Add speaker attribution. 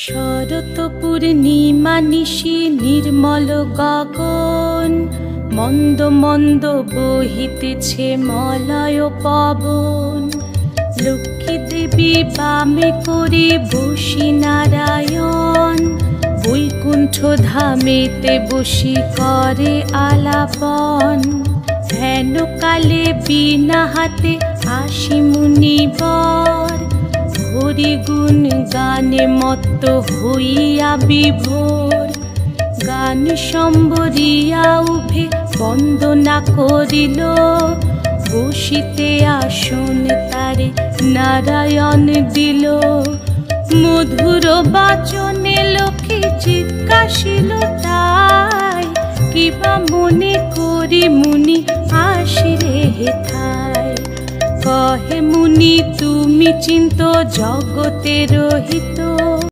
Speaker 1: শরৎ পূর্ণিমা নিশি নির্মল গগন, মন্দ মন্দ বহিতেছে মলয় পবন। লক্ষ্মী দেবী বামে করে বসি নারায়ণ, বৈকুণ্ঠ ধামেতে বসি করে আলাপন। হেন কালে বিনা হাতে আসি মুনিবর, হরি গুণ গানে মত্ত হইয়া বিভোর। গান সম্বরিয়া উভে বন্দনা করিল, বসিতে আসন তারে নারায়ণ দিল। মধুর বাচনে লক্ষ্মী জিজ্ঞাসিল তাই, কিবা মনে করি মুনি আসিলে হেথায়। কহে মুনি তুমি চিন্ত জগতের হিত,